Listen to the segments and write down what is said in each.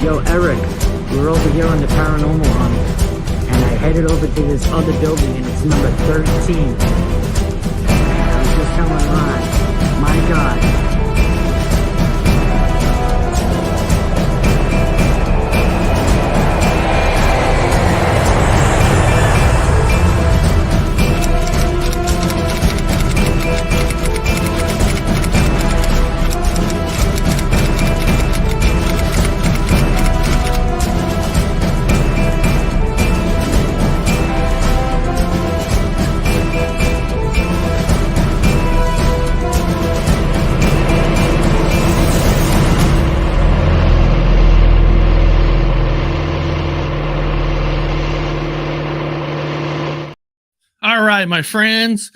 Yo, Eric, we're over here on the Paranormal Hunt, and I headed over to this other building, and it's number 13. I was just telling Ron, my God. All right, my friends.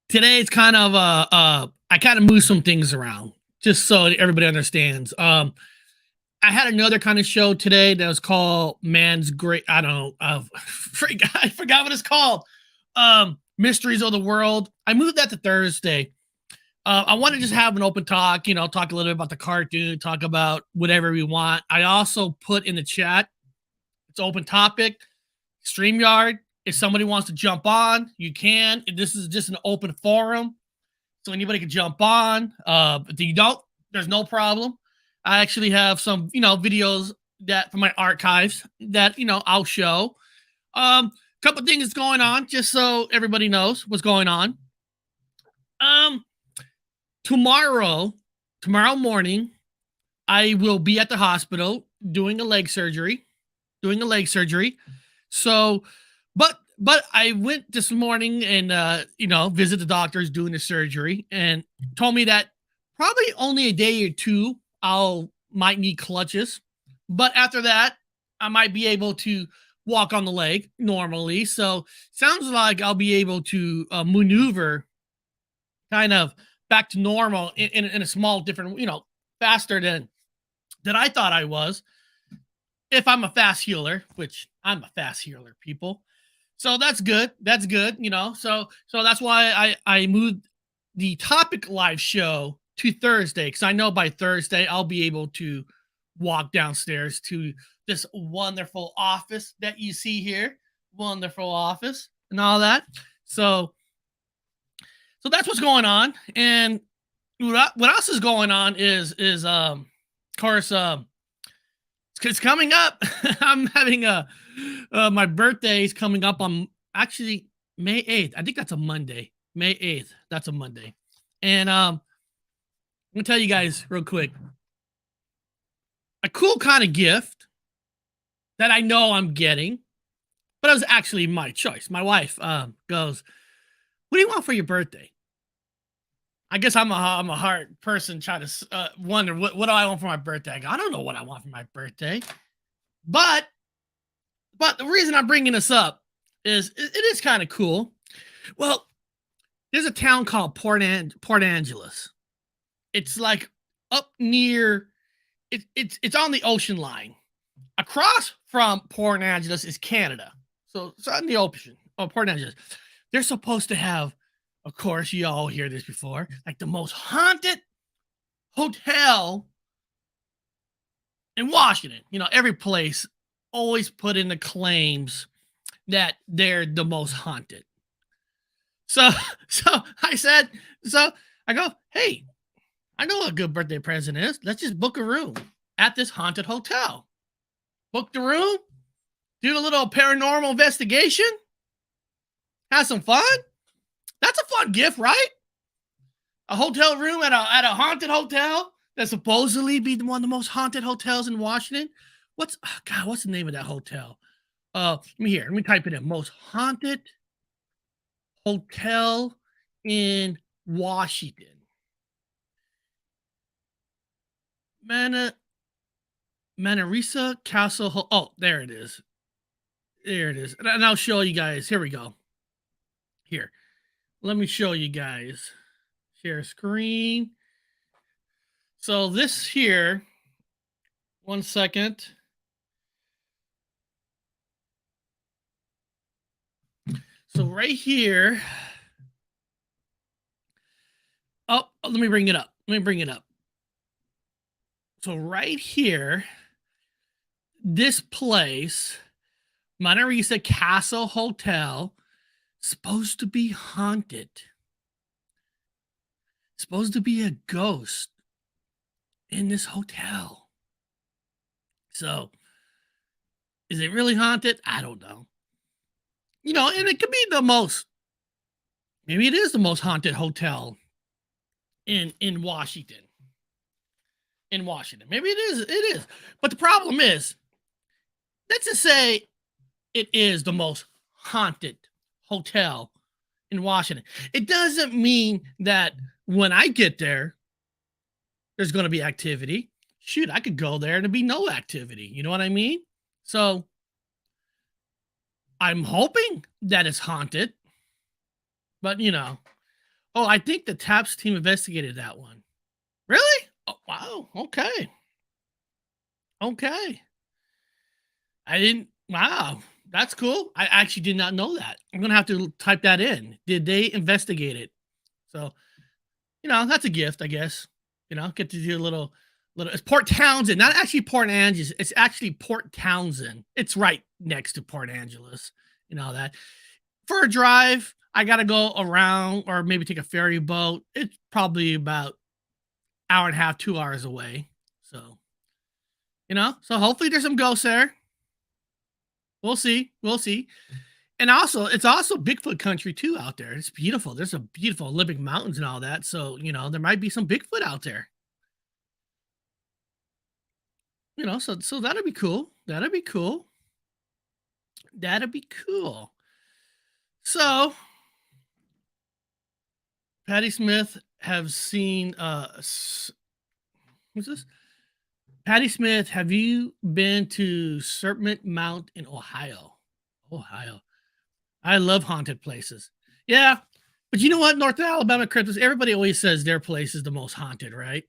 Today it's kind of I kind of moved some things around just so everybody understands. I had another kind of show today that was called Man's Great. I don't know. I forgot what it's called. Mysteries of the World. I moved that to Thursday. I want to just have an open talk. Talk a little bit about the cartoon. Talk about whatever we want. I also put in the chat. It's open topic. StreamYard. If somebody wants to jump on, you can. This is just an open forum, so anybody can jump on. If you don't, there's no problem. I actually have some, videos that from my archives that I'll show. Couple things going on, just so everybody knows what's going on. Tomorrow morning, I will be at the hospital doing a leg surgery. So. But I went this morning and, visit the doctors doing the surgery and told me that probably only a day or two might need crutches. But after that, I might be able to walk on the leg normally. So sounds like I'll be able to maneuver kind of back to normal in a small different, faster than I thought I was. If I'm a fast healer, which I'm a fast healer, people. So that's good. So that's why I moved the topic live show to Thursday, because I know by Thursday I'll be able to walk downstairs to this wonderful office that you see here. Wonderful office and all that. So that's what's going on. And what else is going on is of course, it's coming up. I'm having my birthday is coming up on actually May 8th. I think that's a Monday. May 8th. That's a Monday. And I'm gonna tell you guys real quick. A cool kind of gift that I know I'm getting, but it was actually my choice. My wife goes, "What do you want for your birthday?" I guess I'm a hard person trying to wonder what do I want for my birthday. I don't know what I want for my birthday, but the reason I'm bringing this up is it is kind of cool. Well, there's a town called Port Angeles. It's like up near it's on the ocean line. Across from Port Angeles is Canada, so it's on the ocean. Oh, Port Angeles. They're supposed to have. Of course, you all hear this before, like the most haunted hotel in Washington. Every place always put in the claims that they're the most haunted. So I go, hey, I know what a good birthday present is. Let's just book a room at this haunted hotel. Book the room, do a little paranormal investigation, have some fun. That's a fun gift, right? A hotel room at a haunted hotel that supposedly be one of the most haunted hotels in Washington. What's the name of that hotel? Let me type it in. Most haunted hotel in Washington. Manresa Castle. Oh, there it is. And I'll show you guys. Here we go. Here. Let me show you guys. Share screen. So this here, 1 second. So right here. Oh, let me bring it up. So right here this place, Monterey Castle Hotel, supposed to be haunted. Supposed to be a ghost in this hotel. So, is it really haunted? I don't know. You know, and it could be maybe it is the most haunted hotel in Washington. In Washington. Maybe it is. But the problem is, let's just say it is the most haunted hotel in Washington. It doesn't mean that when I get there, there's going to be activity. Shoot, I could go there and there'd be no activity. You know what I mean? So I'm hoping that it's haunted. But, you know. Oh, I think the TAPS team investigated that one. Really? Oh, wow. Okay. Wow. That's cool. I actually did not know that. I'm going to have to type that in. Did they investigate it? So, you know, that's a gift, I guess. You know, get to do a little, it's Port Townsend, not actually Port Angeles. It's actually Port Townsend. It's right next to Port Angeles. You know that. For a drive, I got to go around or maybe take a ferry boat. It's probably about hour and a half, 2 hours away. So, you know, so hopefully there's some ghosts there. We'll see. And also, it's also Bigfoot country too out there. It's beautiful. There's some beautiful Olympic mountains and all that. So, you know, there might be some Bigfoot out there. You know, so that'd be cool. That'd be cool. So, Patty Smith have seen what's this? Patty Smith, have you been to Serpent Mount in Ohio? I love haunted places. Yeah, but you know what? North Alabama cryptids, everybody always says their place is the most haunted, right?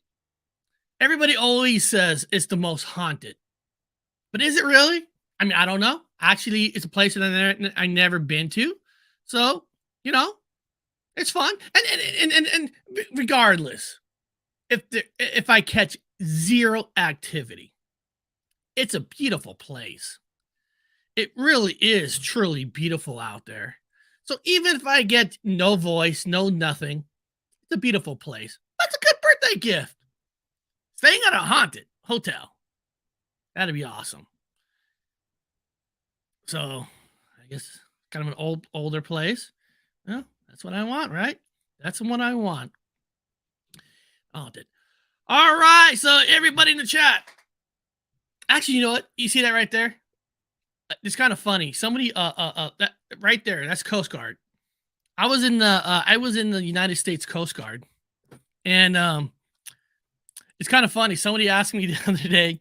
Everybody always says it's the most haunted. But is it really? I mean, I don't know. Actually, it's a place that I never been to. So, you know, it's fun. And regardless, if I catch zero activity, it's a beautiful place. It really is truly beautiful out there. So even if I get no voice, no nothing, it's a beautiful place. That's a good birthday gift. Staying at a haunted hotel. That'd be awesome. So I guess kind of an older place. Well, that's what I want, right? That's what I want. Haunted. All right. So everybody in the chat. Actually, you know what? You see that right there? It's kind of funny. Somebody, that right there, that's Coast Guard. I was in the United States Coast Guard, and it's kind of funny. Somebody asked me the other day,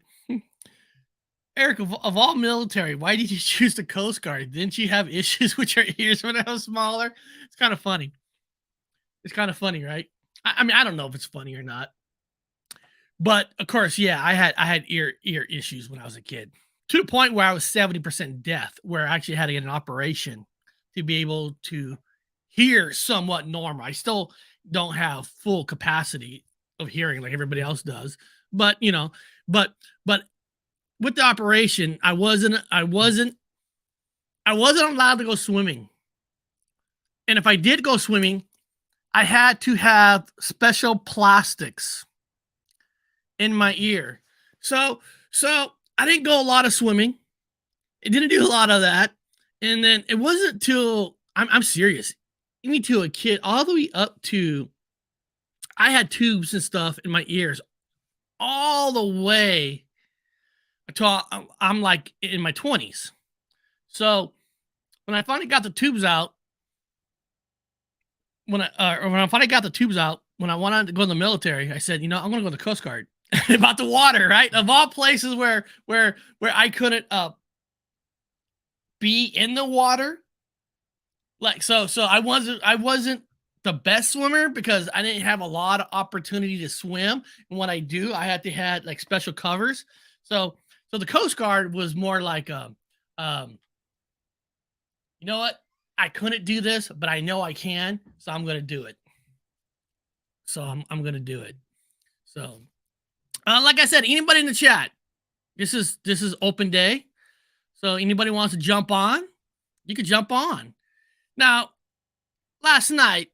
Eric, of all military, why did you choose the Coast Guard? Didn't you have issues with your ears when I was smaller? It's kind of funny. It's kind of funny, right? I mean, I don't know if it's funny or not, but of course, yeah, I had ear issues when I was a kid, to the point where I was 70% deaf, where I actually had to get an operation to be able to hear somewhat normal. I still don't have full capacity of hearing like everybody else does, but you know, but with the operation, I wasn't allowed to go swimming. And if I did go swimming, I had to have special plastics in my ear. So I didn't go a lot of swimming. It didn't do a lot of that. And then it wasn't till I'm serious. Even to a kid, all the way up to I had tubes and stuff in my ears all the way until I'm like in my 20s. So when I finally got the tubes out, when I finally got the tubes out, when I wanted to go in the military, I said, you know, I'm going to go to the Coast Guard. About the water, right? Of all places where I couldn't be in the water. Like so I wasn't the best swimmer because I didn't have a lot of opportunity to swim. And when I do, I had to have like special covers. So the Coast Guard was more like you know what? I couldn't do this, but I know I can, so I'm gonna do it. So I'm gonna do it. So like I said, anybody in the chat, This is open day. So anybody wants to jump on, you could jump on. Now, last night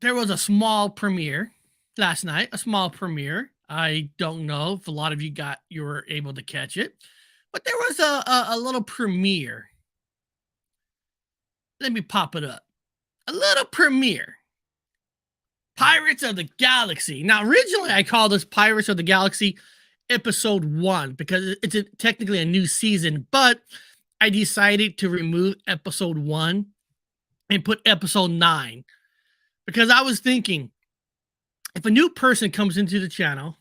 there was a small premiere. Last night, a small premiere. I don't know if a lot of you were able to catch it, but there was a little premiere. Let me pop it up. A little premiere. Pirates of the Galaxy. Now, originally I called this Pirates of the Galaxy Episode 1 because it's technically a new season, but I decided to remove Episode 1 and put Episode 9 because I was thinking, if a new person comes into the channel,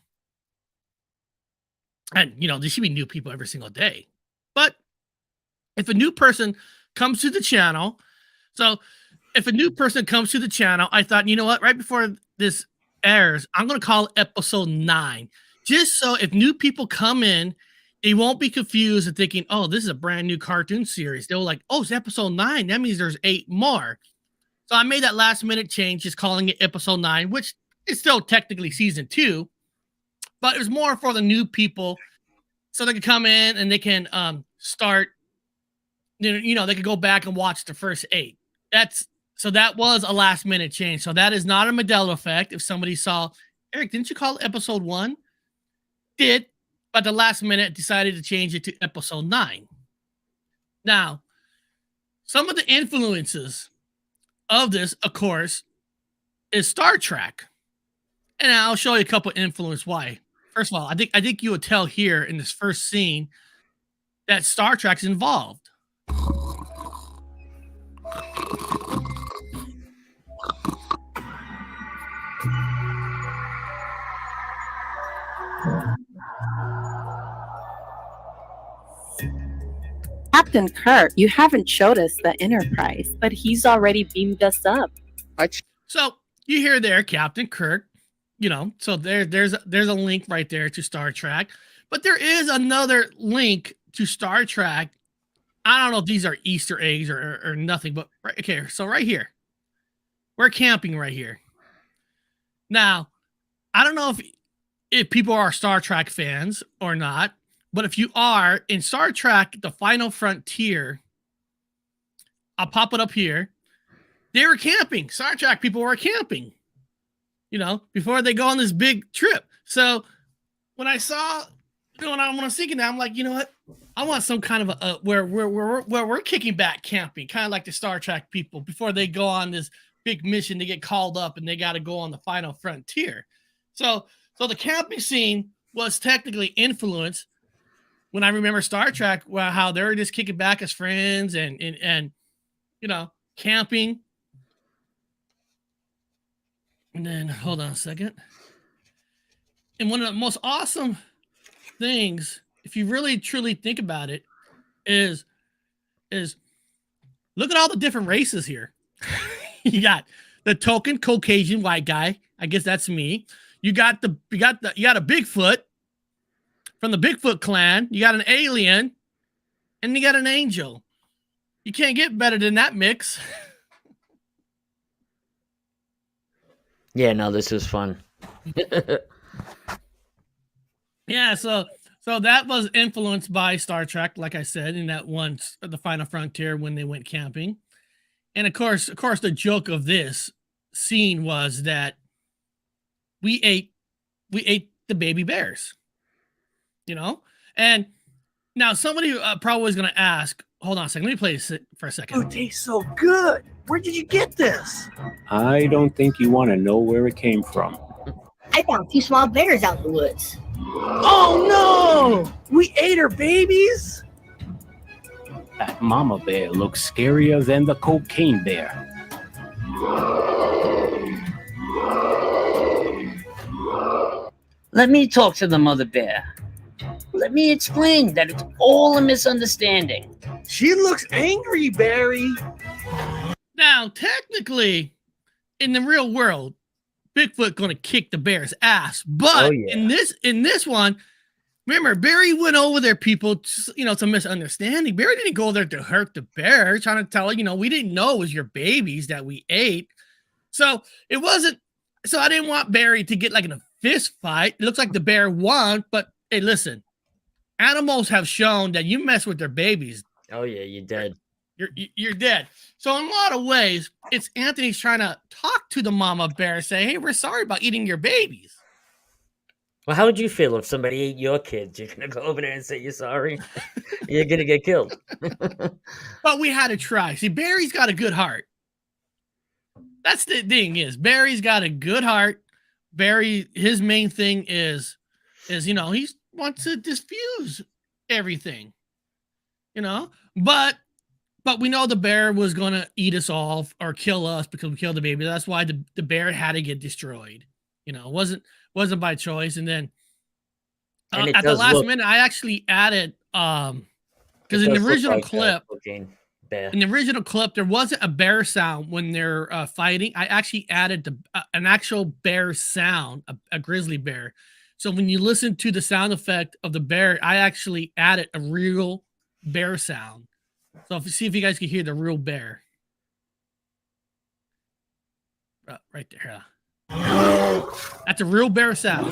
and there should be new people every single day, but if a new person comes to the channel, I thought, you know what, right before this airs, I'm going to call it Episode 9, just so if new people come in, they won't be confused and thinking, oh, this is a brand new cartoon series. They'll like, oh, it's Episode 9. That means there's 8 more. So I made that last minute change, just calling it Episode 9, which is still technically Season 2, but it was more for the new people so they can come in and they can start, they could go back and watch the first 8. That was a last minute change. So that is not a Modelo effect. If somebody saw, Eric, didn't you call it Episode 1? Did, but the last minute decided to change it to Episode 9. Now, some of the influences of this, of course, is Star Trek. And I'll show you a couple influence why. First of all, I think you would tell here in this first scene that Star Trek's involved. Captain Kirk, you haven't showed us the Enterprise, but he's already beamed us up. So you hear there, Captain Kirk, so there's a link right there to Star Trek, but there is another link to Star Trek. I don't know if these are Easter eggs or nothing, but so right here, we're camping right here. Now, I don't know if people are Star Trek fans or not, but if you are, in Star Trek, The Final Frontier, I'll pop it up here. They were camping. Star Trek people were camping, before they go on this big trip. So when I saw, when I was thinking that, I'm like, you know what? I want some kind of a where we're kicking back camping, kind of like the Star Trek people before they go on this big mission to get called up and they got to go on the Final Frontier. So the camping scene was technically influenced when I remember Star Trek, how they were just kicking back as friends and camping. And then hold on a second. And one of the most awesome things, if you really truly think about it, is look at all the different races here. You got the token Caucasian white guy. I guess that's me. You got a Bigfoot from the Bigfoot clan. You got an alien, and you got an angel. You can't get better than that mix. Yeah, no, this is fun. Yeah, so that was influenced by Star Trek, like I said, in that one, The Final Frontier, when they went camping. And of course, the joke of this scene was that we ate the baby bears, And now somebody probably is going to ask, hold on a second, let me play this for a second. Oh, it tastes so good. Where did you get this? I don't think you want to know where it came from. I found 2 small bears out in the woods. Oh no! We ate her babies? That mama bear looks scarier than the cocaine bear. Let me talk to the mother bear. Let me explain that it's all a misunderstanding. She looks angry, Barry. Now, technically, in the real world, Bigfoot gonna kick the bear's ass. But in this one, remember, Barry went over there, people, it's a misunderstanding. Barry didn't go there to hurt the bear, trying to tell her, we didn't know it was your babies that we ate. So it wasn't, so I didn't want Barry to get like in a fist fight. It looks like the bear won, but hey, listen, animals have shown that you mess with their babies, Oh yeah, you're dead. you're dead. So in a lot of ways, it's Anthony's trying to talk to the mama bear, say, "Hey, we're sorry about eating your babies." Well, how would you feel if somebody ate your kids? You're gonna go over there and say you're sorry. You're gonna get killed. But we had to try. See, Barry's got a good heart. That's the thing is, Barry's got a good heart. Barry, his main thing is he wants to diffuse everything, But we know the bear was gonna eat us all or kill us because we killed the baby. That's why the bear had to get destroyed. It wasn't by choice. And then at the last minute, I actually added because in the original clip. In the original clip, there wasn't a bear sound when they're fighting. I actually added an actual bear sound, a grizzly bear. So when you listen to the sound effect of the bear, I actually added a real bear sound. So see if you guys can hear the real bear. Right there. That's a real bear sound.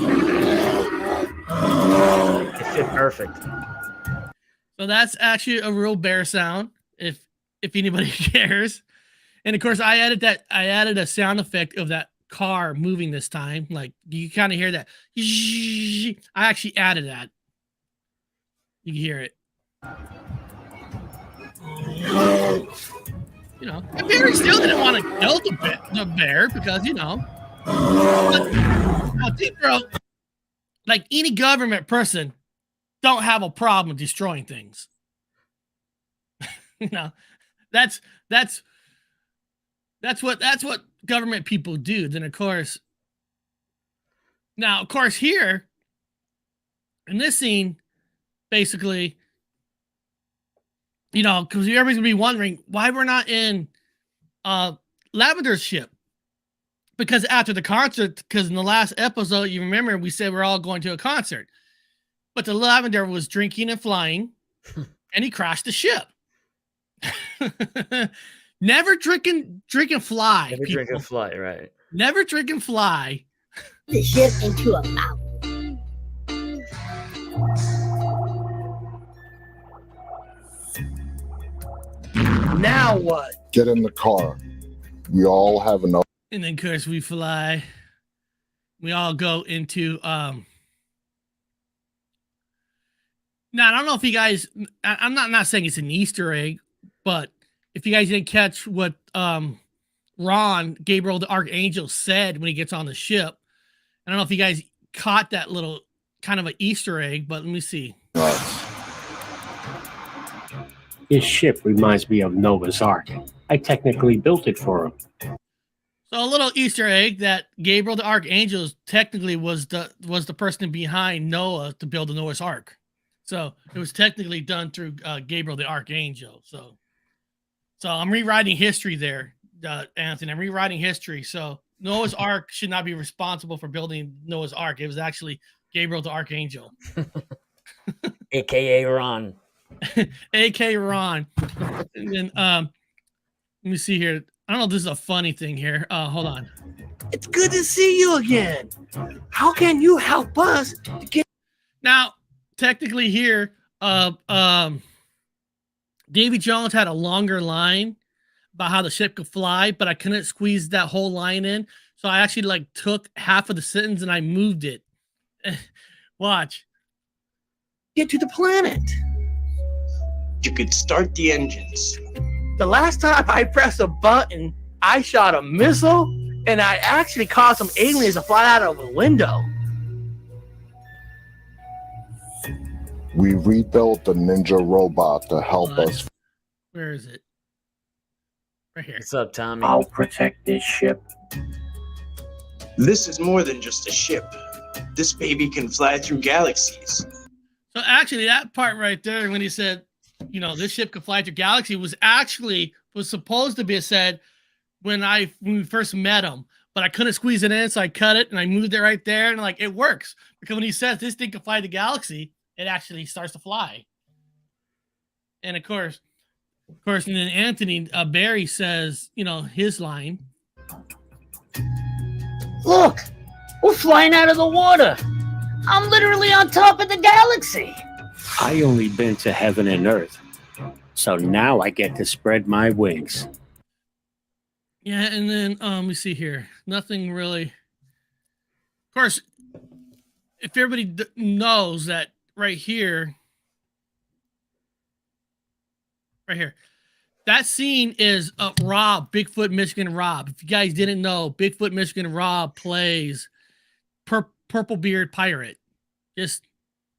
It's perfect. So that's actually a real bear sound. If anybody cares. And of course I added a sound effect of that car moving this time. Like you kind of hear that. I actually added that. You can hear it. And Barry still didn't want to kill the bear because, but people, like any government person, don't have a problem destroying things. That's what government people do. Then of course here in this scene, basically, because everybody's gonna be wondering why we're not in Lavender's ship. Because after the concert, because in the last episode, you remember we said we're all going to a concert, but the Lavender was drinking and flying, and he crashed the ship. Never drink and fly. Never drink and fly, right? Never drink and fly. The ship into a mountain. Now what? Get in the car. We all have enough. And then, of course, we fly. We all go into Now I don't know if you guys. I'm not saying it's an Easter egg, but if you guys didn't catch what Ron, Gabriel the Archangel, said when he gets on the ship, I don't know if you guys caught that little kind of an Easter egg, but let me see. His ship reminds me of Noah's Ark. I technically built it for him. So a little Easter egg that Gabriel the Archangel technically was the person behind Noah to build the Noah's Ark. So it was technically done through Gabriel the Archangel. So I'm rewriting history there, Anthony. I'm rewriting history. So Noah's Ark should not be responsible for building Noah's Ark. It was actually Gabriel the Archangel. AKA Ron. AKA Ron. And then let me see here. I don't know if this is a funny thing here. Hold on. It's good to see you again. How can you help us to get now? Technically here, Davy Jones had a longer line about how the ship could fly, but I couldn't squeeze that whole line in. So I actually took half of the sentence and I moved it. Watch. get to the planet? You could start the engines. The last time I pressed a button, I shot a missile, and I actually caused some aliens to fly out of a window. We rebuilt the ninja robot to help us. Where is it? Right here. What's up, Tommy? I'll protect this ship. This is more than just a ship. This baby can fly through galaxies. So actually, that part right there, when he said, you know, this ship could fly through galaxy, was supposed to be said when we first met him, but I couldn't squeeze it in, so I cut it and I moved it right there, and it works because when he says this thing can fly the galaxy, it actually starts to fly. And of course, and then Anthony Barry says, you know, his line. Look, we're flying out of the water. I'm literally on top of the galaxy. I only been to heaven and earth, so now I get to spread my wings. Yeah, and then let me see here. Nothing really. Of course, if everybody knows that right here, that scene is Rob, Bigfoot Michigan Rob. If you guys didn't know, Bigfoot Michigan Rob plays Purple Beard Pirate. Just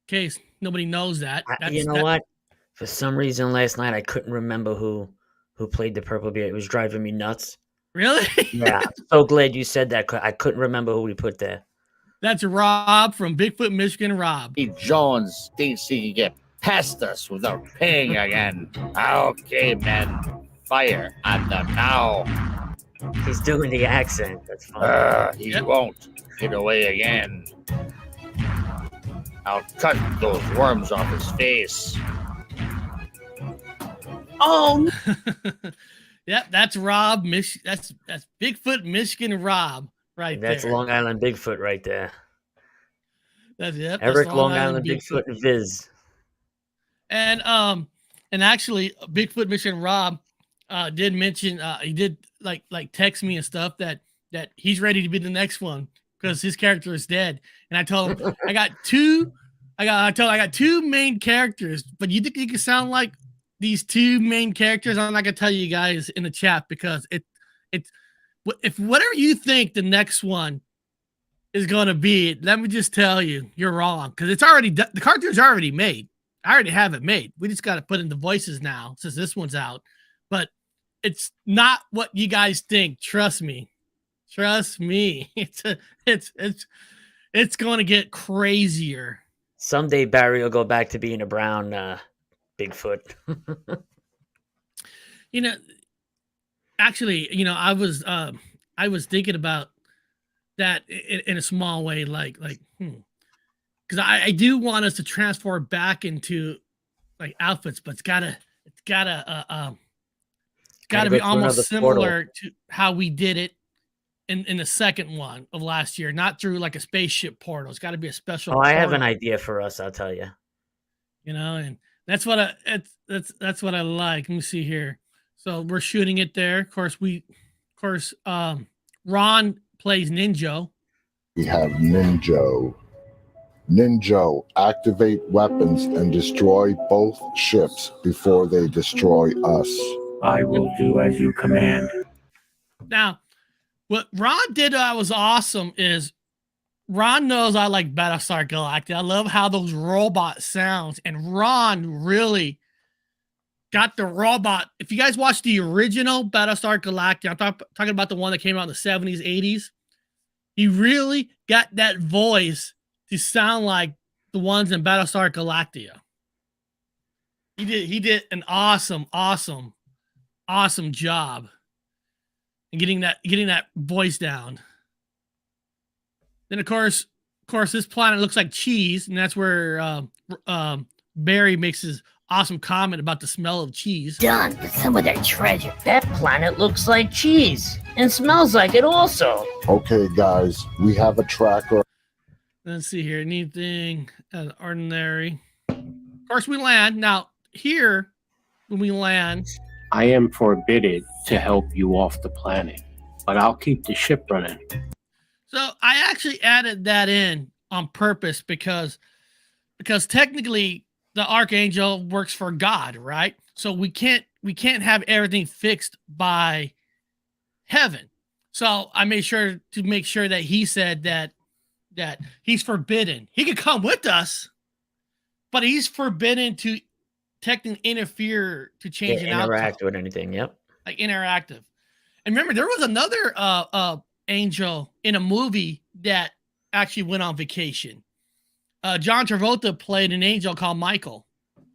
in case nobody knows that. You know what? For some reason, last night I couldn't remember who played the Purple Beard. It was driving me nuts. Really? Yeah, I'm so glad you said that. I couldn't remember who we put there. That's Rob from Bigfoot Michigan Rob. Jones thinks he can get past us without paying again. Okay, men. Fire on them now. He's doing the accent. That's fine. He won't get away again. I'll cut those worms off his face. Oh, Yep, that's Rob. That's Bigfoot Michigan Rob right there. That's Long Island Bigfoot right there. That's it. Eric Long Island Bigfoot Viz. And actually, Bigfoot Michigan Rob did mention he did like text me and stuff that he's ready to be the next one because his character is dead. And I told him I got two main characters, but you think you can sound like these two main characters? I'm not gonna tell you guys in the chat because it's if whatever you think the next one is gonna be, let me just tell you, you're wrong because it's already the cartoon's already made. I already have it made. We just got to put in the voices now since this one's out. But it's not what you guys think. Trust me. Trust me. It's going to get crazier. Someday Barry will go back to being a brown Bigfoot. Actually, I was thinking about that in a small way, because I do want us to transform back into like outfits, but it's gotta be almost similar to how we did it in the second one of last year, not through like a spaceship portal. It's got to be a special. I have an idea for us. I'll tell you. And that's what I like. Let me see here. So we're shooting it there. Of course, Ron plays Ninja. We have Ninja. Ninja, activate weapons and destroy both ships before they destroy us. I will do as you command. Now, what Ron did that was awesome is Ron knows I like Battlestar Galactica. I love how those robot sounds, and Ron really got the robot. If you guys watch the original Battlestar Galactica, I'm talking about the one that came out in the 70s, 80s, he really got that voice to sound like the ones in Battlestar Galactica. He did an awesome job in getting that voice down. Then of course this planet looks like cheese, and that's where Barry makes his awesome comment about the smell of cheese. Done with some of their treasure. That planet looks like cheese and smells like it also. Okay, guys, we have a tracker. Let's see here. Anything ordinary. Of course, we land. Now, here, when we land... I am forbidden to help you off the planet, but I'll keep the ship running. So, I actually added that in on purpose because technically, the Archangel works for God, right? So, we can't have everything fixed by heaven. So, I made sure to make sure that he said that he's forbidden. He could come with us, but he's forbidden to technically interfere to change an outcome. Interact with anything, yep. Like interactive. And remember, there was another angel in a movie that actually went on vacation. John Travolta played an angel called Michael.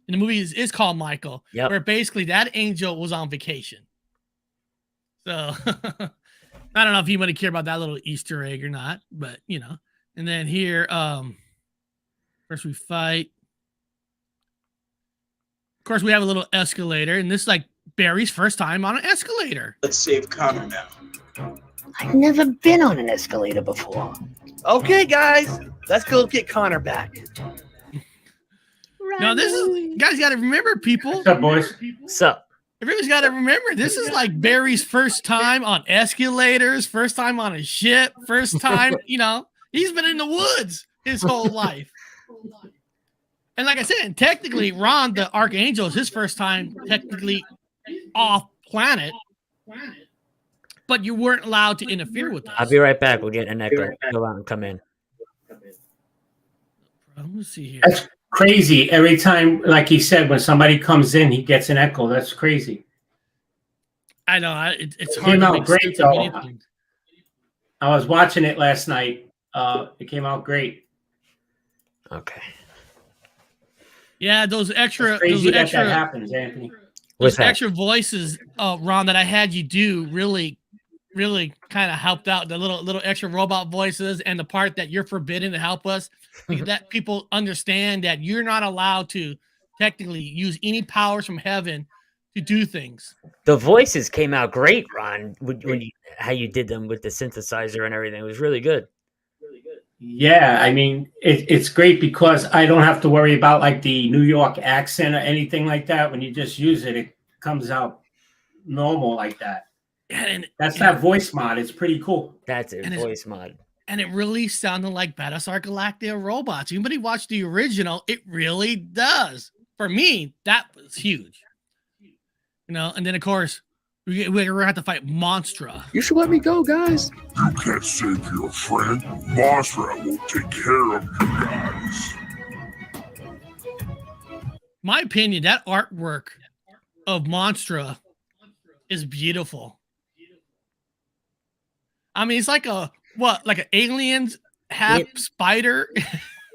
And the movie is called Michael, where basically that angel was on vacation. So I don't know if you want to care about that little Easter egg or not, but And then here, first we fight. Of course, we have a little escalator, and this is like Barry's first time on an escalator. Let's save Connor now. I've never been on an escalator before. Okay, guys, let's go get Connor back. Now this is, you guys got to remember, people. What's up, boys? So, Everybody's got to remember, this is like Barry's first time on escalators, first time on a ship, first time, he's been in the woods his whole life. And like I said, technically, Ron, the Archangel, is his first time technically off planet, but you weren't allowed to interfere with us. I'll be right back. We'll get an echo. Go out and come in. Let me see here. That's crazy. Every time, like he said, when somebody comes in, he gets an echo. That's crazy. I know. It's It hard came to out make great, sense of though. anything. I was watching it last night. It came out great. Okay. Yeah, those extra, It's crazy that happens, Anthony. those extra voices, Ron, that I had you do really kind of helped out. The little extra robot voices and the part that you're forbidden to help us. That people understand that you're not allowed to technically use any powers from heaven to do things. The voices came out great, Ron. How you did them with the synthesizer and everything, it was really good. Yeah, I mean, it's great because I don't have to worry about like the New York accent or anything like that. When you just use it, it comes out normal like that. And That's that voice mod. It's pretty cool. That's a voice mod. And it really sounded like Battlestar Galactica robots. Anybody watch the original? It really does. For me, that was huge. And then of course, we're gonna have to fight Monstra. You should let me go, guys. You can't save your friend. Monstra will take care of you guys. My opinion, that artwork of Monstra is beautiful. I mean, it's like an alien half spider.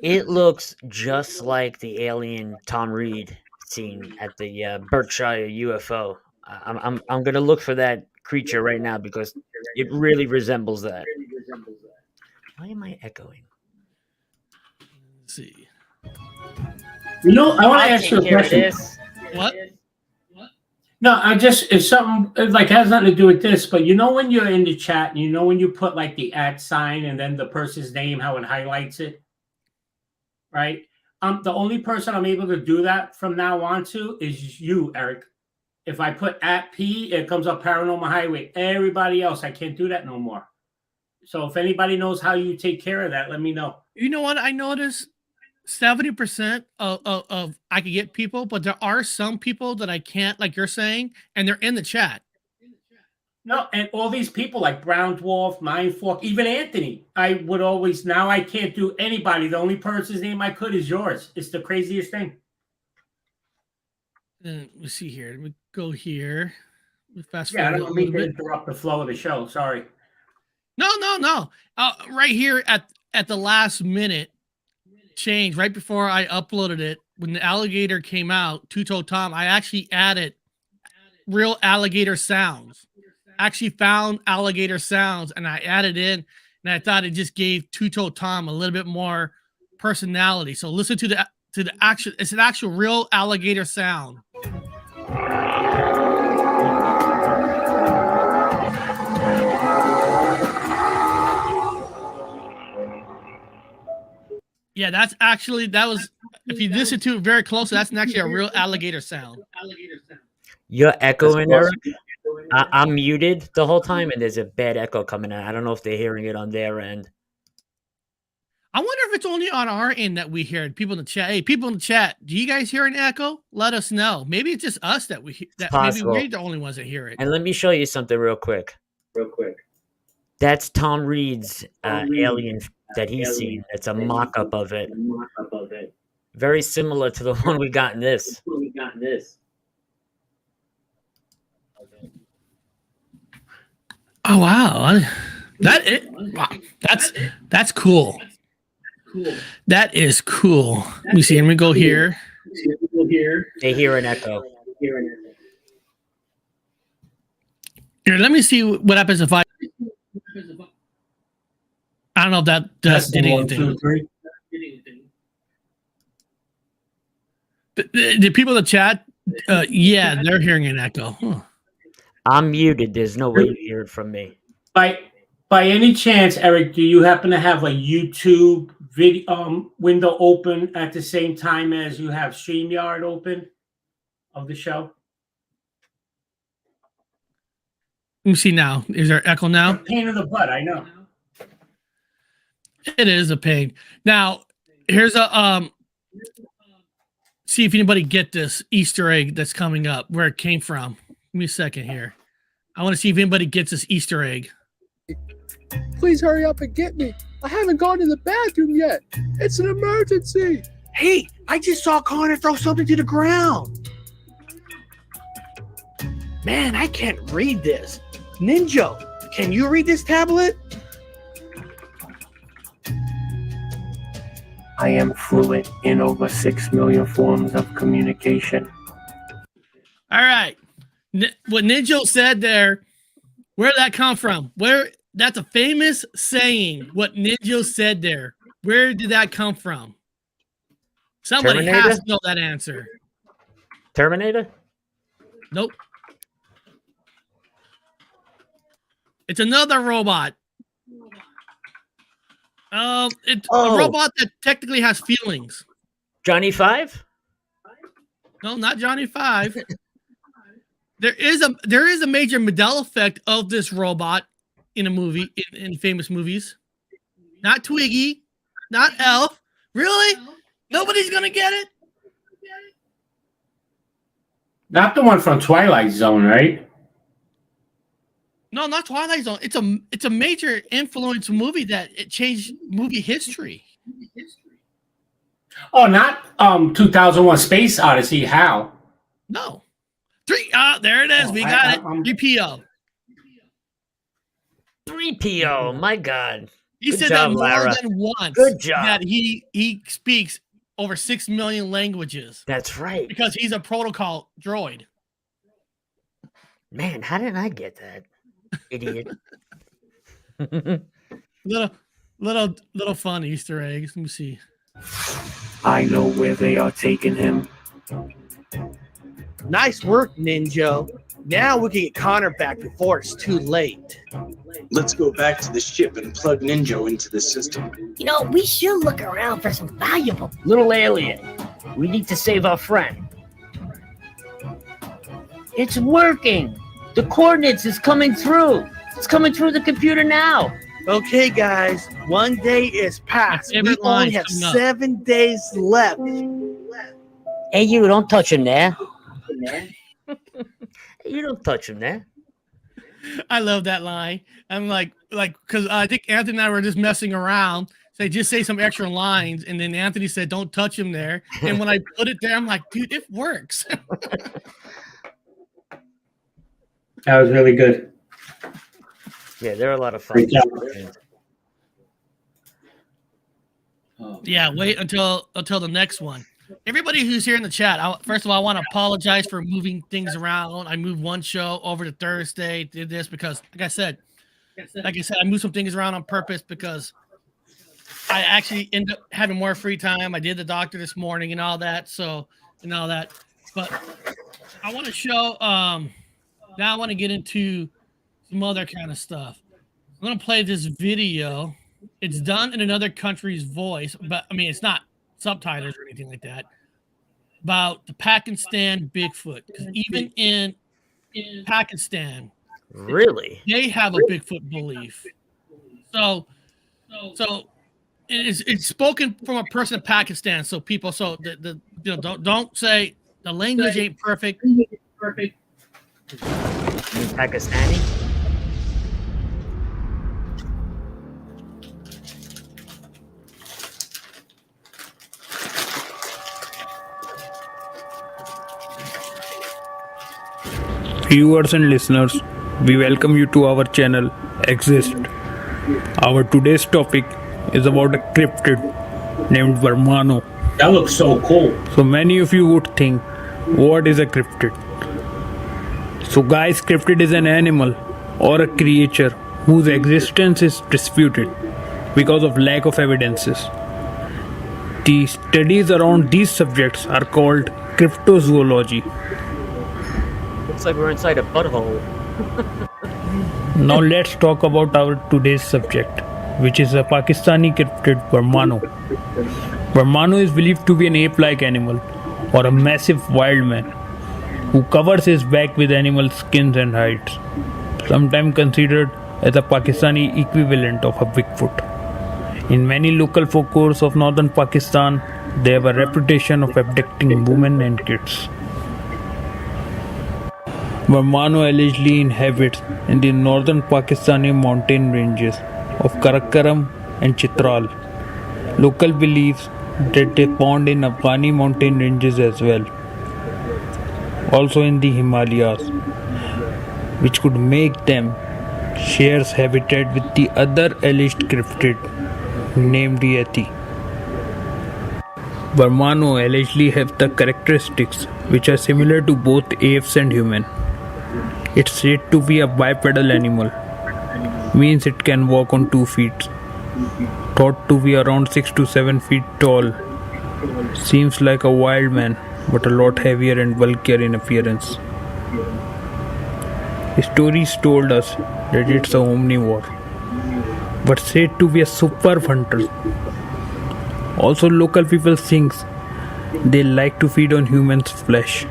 It looks just like the alien Tom Reed scene at the Berkshire UFO. I'm gonna look for that creature right now because it really resembles that. Why am I echoing? Let's see. I want to ask you a question. What? No, it's something like has nothing to do with this, but when you're in the chat, and when you put like the @ sign and then the person's name, how it highlights it, right? The only person I'm able to do that from now on to is you, Eric. If I put @P, it comes up Paranormal Highway. Everybody else, I can't do that no more. So if anybody knows how you take care of that, let me know. You know what? I noticed 70% of I can get people, but there are some people that I can't, like you're saying, and they're in the chat. No, and all these people like Brown Dwarf, Mindfork, even Anthony, I would always, now I can't do anybody. The only person's name I could is yours. It's the craziest thing. Let's see here. Let me go here. Fast Yeah, I forward don't mean to interrupt the flow of the show. Sorry. No. Right here at the last minute change, right before I uploaded it, when the alligator came out, Two-Toe Tom, I actually added real alligator sounds. Actually found alligator sounds and I added in, and I thought it just gave Two-Toe Tom a little bit more personality. So listen to the actual, it's an actual real alligator sound. Yeah, that was, if you listen to it very closely, that's actually a real alligator sound. You're echoing, Eric. I'm muted the whole time, and there's a bad echo coming out. I don't know if they're hearing it on their end. I wonder if it's only on our end that we hear it. People in the chat. Hey, people in the chat, do you guys hear an echo? Let us know. Maybe it's just us that maybe we're the only ones that hear it. And let me show you something real quick. That's Tom Reed's alien that he's seen. It's a mock-up of it. Very similar to the one we got in this. Oh wow. That's cool. That is cool. Let me see. Let me go here. They hear an echo. Here, let me see what happens if I don't know if that did anything. The people in the chat, yeah, they're hearing an echo. Huh. I'm muted. There's no way you hear it from me. By By any chance, Eric, do you happen to have a YouTube video window open at the same time as you have StreamYard open of the show? Let me see now. Is there echo now? Pain in the butt, I know. It is a pain. Now, here's a see if anybody get this Easter egg that's coming up, where it came from. Give me a second here. I want to see if anybody gets this Easter egg. Please hurry up and get me. I haven't gone to the bathroom yet. It's an emergency. Hey, I just saw Connor throw something to the ground. Man, I can't read this. Ninja, can you read this tablet? I am fluent in over 6 million forms of communication. All right. What Ninja said there, where did that come from? That's a famous saying, what Ninja said there. Where did that come from? Somebody Terminator? has to know that answer. Terminator? Nope. It's another robot. It's a robot that technically has feelings. Johnny Five? No, not Johnny Five. There is a major Mandela effect of this robot in a movie, in famous movies. Not Twiggy, not Elf. Really? Nobody's gonna get it? Not the one from Twilight Zone, right? No, not Twilight Zone. It's a major influence movie that it changed movie history. Oh, not 2001 Space Odyssey. How? No. There it is. We got it. 3PO. 3PO. My God. He Good said job, that more Lara. than once. Good job. That he speaks over 6 million languages. That's right. Because he's a protocol droid. Man, how didn't I get that? Idiot. little fun Easter eggs. Let me see. I know where they are taking him. Nice work, Ninja. Now we can get Connor back before it's too late. Let's go back to the ship and plug Ninja into the system. You know, we should look around for some valuable. Little alien, we need to save our friend. It's working. The coordinates is coming through. It's coming through the computer now. Okay, guys. 1 day is past. We only have 7 days left. Hey, you don't touch him there. You don't touch him there. I love that line. I'm like, because I think Anthony and I were just messing around. So just say some extra lines, and then Anthony said, "Don't touch him there." And when I put it there, I'm like, dude, it works. That was really good. Yeah, they're a lot of fun. Yeah, wait until the next one. Everybody who's here in the chat, first of all, I want to apologize for moving things around. I moved one show over to Thursday, did this because, like I said, I moved some things around on purpose because I actually ended up having more free time. I did the doctor this morning and all that. But I want to show. Now I want to get into some other kind of stuff. I'm going to play this video. It's done in another country's voice, but I mean, it's not subtitles or anything like that. About the Pakistan Bigfoot. Because even in Pakistan, really, they have a Bigfoot belief. So it's spoken from a person in Pakistan. So people, don't say the language ain't perfect. Pakistani. Viewers and listeners, we welcome you to our channel Exist. Our today's topic is about a cryptid named Vermano. That looks so cool. So many of you would think, what is a cryptid? So guys, cryptid is an animal or a creature whose existence is disputed because of lack of evidences. The studies around these subjects are called cryptozoology. Looks like we're inside a butthole. Now let's talk about our today's subject, which is a Pakistani cryptid Varmano. Varmano is believed to be an ape-like animal or a massive wild man who covers his back with animal skins and hides, sometimes considered as a Pakistani equivalent of a Bigfoot. In many local folklores of northern Pakistan, they have a reputation of abducting women and kids. Varmano allegedly inhabits in the northern Pakistani mountain ranges of Karakoram and Chitral. Local beliefs that they found in Afghani mountain ranges as well, also in the Himalayas, which could make them share habitat with the other alleged cryptid named Yeti. Varmano allegedly have the characteristics which are similar to both apes and human. It's said to be a bipedal animal, means it can walk on 2 feet. Thought to be around 6 to 7 feet tall. Seems like a wild man, but a lot heavier and bulkier in appearance. Stories told us that it's a omnivore, but said to be a superb hunter. Also, local people think they like to feed on humans' flesh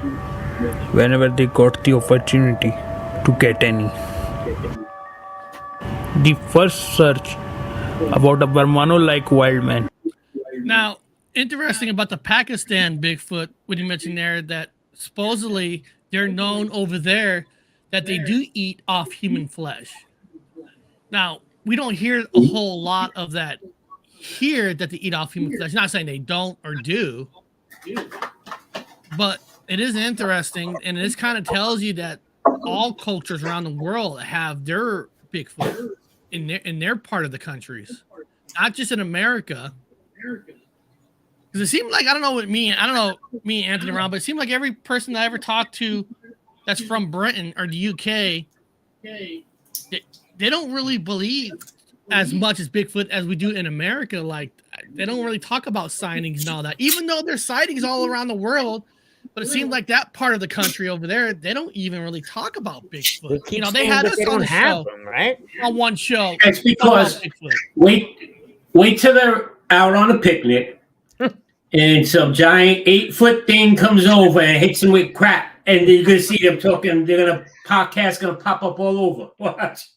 whenever they got the opportunity to get any. The first search about a Varmano-like wild man. Now, interesting about the Pakistan Bigfoot, what you mentioned there, that supposedly they're known over there that they do eat off human flesh. Now, we don't hear a whole lot of that here, that they eat off human flesh. Not saying they don't or do, but it is interesting, and this kind of tells you that all cultures around the world have their Bigfoot in their part of the countries, not just in America. Because it seemed like, I don't know me and Anthony around, but it seemed like every person that I ever talked to that's from Britain or the UK, they don't really believe as much as Bigfoot as we do in America. Like, they don't really talk about sightings and all that, even though there's sightings all around the world. But it seems like that part of the country over there, they don't even really talk about Bigfoot. You know, they had us on the show, right? On one show. It's because wait till they're out on a picnic and some giant 8-foot thing comes over and hits them with crap, and you're gonna see them talking. They're gonna podcast gonna pop up all over. Watch.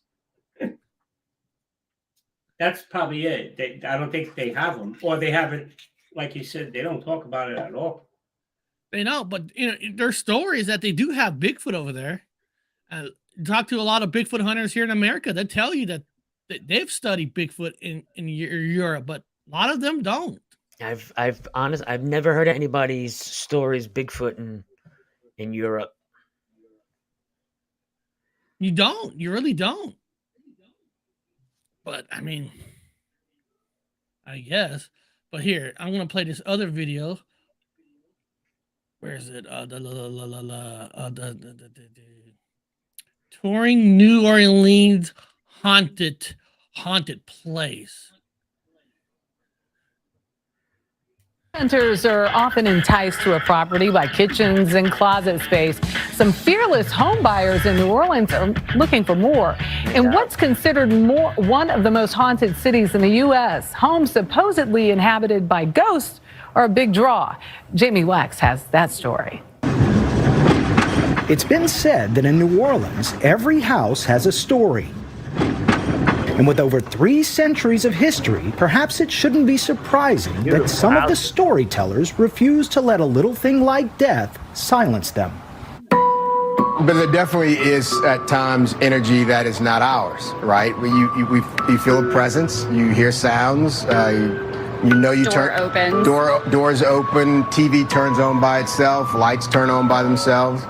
That's probably it. I don't think they have them, or they haven't. Like you said, they don't talk about it at all. They know, but you know, there's stories that they do have Bigfoot over there. Talk to a lot of Bigfoot hunters here in America. They tell you that they've studied Bigfoot in Europe, but a lot of them don't. I've never heard anybody's stories Bigfoot in Europe. You don't. You really don't. But I mean, I guess. But here, I'm gonna play this other video. Where is it? Touring New Orleans haunted place. Renters are often enticed to a property by kitchens and closet space. Some fearless home buyers in New Orleans are looking for more. In what's considered one of the most haunted cities in the U.S., homes supposedly inhabited by ghosts are a big draw. Jamie Wax has that story. It's been said that in New Orleans, every house has a story. And with over 3 centuries of history, perhaps it shouldn't be surprising that some of the storytellers refuse to let a little thing like death silence them. But there definitely is at times energy that is not ours, right? You feel a presence, you hear sounds, doors open, TV turns on by itself, lights turn on by themselves.